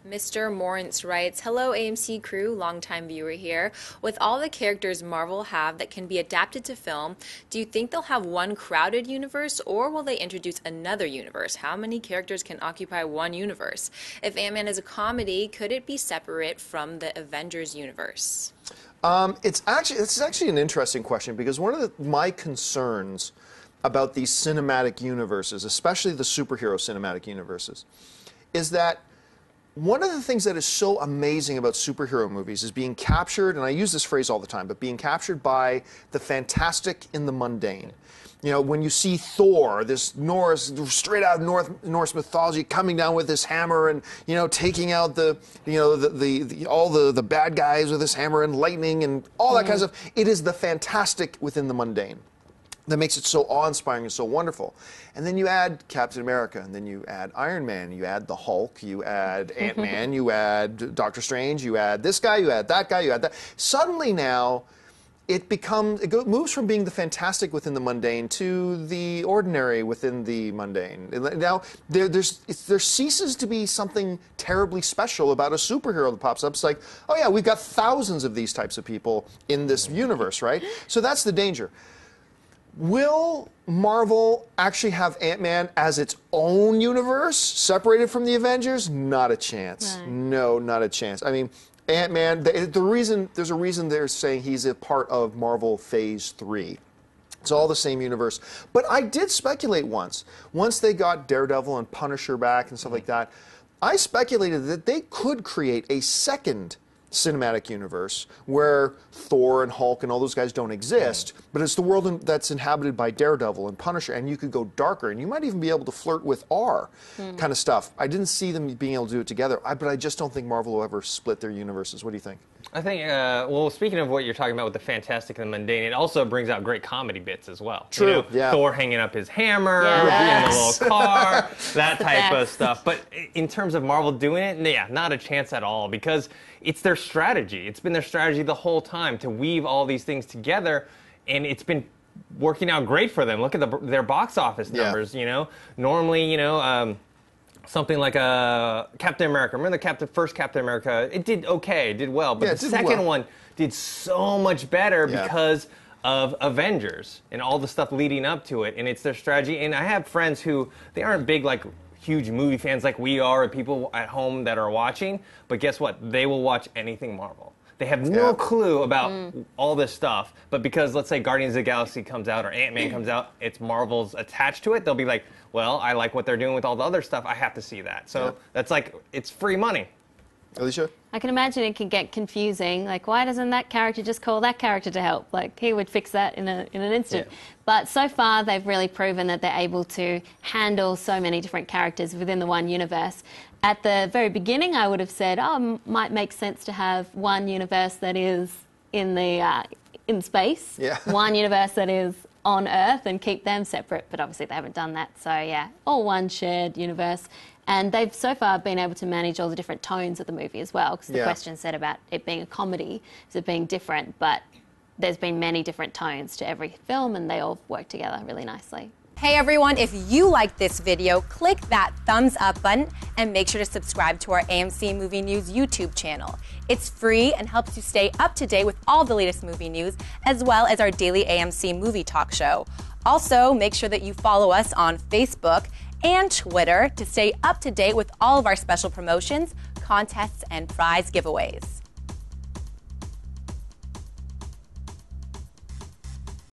Mr. Morants writes, "Hello AMC crew, longtime viewer here. With all the characters Marvel have that can be adapted to film, do you think they'll have one crowded universe or will they introduce another universe? How many characters can occupy one universe? If Ant-Man is a comedy, could it be separate from the Avengers universe?" It's actually an interesting question because one of my concerns about these cinematic universes, especially the superhero cinematic universes, is that one of the things that is so amazing about superhero movies is being captured, and I use this phrase all the time, but being captured by the fantastic in the mundane. You know, when you see Thor, this straight out of Norse mythology, coming down with this hammer and, you know, taking out all the bad guys with this hammer and lightning and all that kind of stuff. It is the fantastic within the mundane that makes it so awe-inspiring and so wonderful. And then you add Captain America, and then you add Iron Man, you add the Hulk, you add Ant-Man, you add Doctor Strange, you add this guy, you add that guy, you add that. Suddenly now, it moves from being the fantastic within the mundane to the ordinary within the mundane. Now, there ceases to be something terribly special about a superhero that pops up. It's like, oh yeah, we've got thousands of these types of people in this universe, right? So that's the danger. Will Marvel actually have Ant-Man as its own universe, separated from the Avengers? Not a chance. No, not a chance. I mean, Ant-Man, there's a reason they're saying he's a part of Marvel Phase 3. It's all the same universe. But I did speculate once they got Daredevil and Punisher back and stuff like that, I speculated that they could create a second cinematic universe where Thor and Hulk and all those guys don't exist, but it's the world that's inhabited by Daredevil and Punisher, and you could go darker, and you might even be able to flirt with R kind of stuff. I didn't see them being able to do it together, but I just don't think Marvel will ever split their universes. What do you think? I think, well, speaking of what you're talking about with the fantastic and the mundane, it also brings out great comedy bits as well. True, you know, yeah. Thor hanging up his hammer, in the little car, that type of stuff. But in terms of Marvel doing it, yeah, not a chance at all, because it's their strategy. It's been their strategy the whole time to weave all these things together, and it's been working out great for them. Look at their box office numbers, you know. Normally, you know, something like Captain America. Remember the first Captain America? It did okay, it did well, but the second one did so much better because of Avengers and all the stuff leading up to it, and it's their strategy. And I have friends who, they aren't big, like, huge movie fans like we are, or people at home that are watching, but guess what? They will watch anything Marvel. They have no clue about all this stuff, but because, let's say, Guardians of the Galaxy comes out or Ant-Man comes out, it's Marvel's attached to it, they'll be like, well, I like what they're doing with all the other stuff, I have to see that. So that's like, it's free money. Alicia? I can imagine it can get confusing. Like, why doesn't that character just call that character to help? Like, he would fix that in an instant. Yeah. But so far, they've really proven that they're able to handle so many different characters within the one universe. At the very beginning, I would have said, oh, it might make sense to have one universe that is in space, one universe that is on Earth, and keep them separate. But obviously, they haven't done that. So, yeah, all one shared universe. And they've so far been able to manage all the different tones of the movie as well, because the question said about it being a comedy, is it being different, but there's been many different tones to every film, and they all work together really nicely. Hey everyone, if you liked this video, click that thumbs up button and make sure to subscribe to our AMC Movie News YouTube channel. It's free and helps you stay up to date with all the latest movie news, as well as our daily AMC movie talk show. Also, make sure that you follow us on Facebook and Twitter to stay up to date with all of our special promotions, contests, and prize giveaways.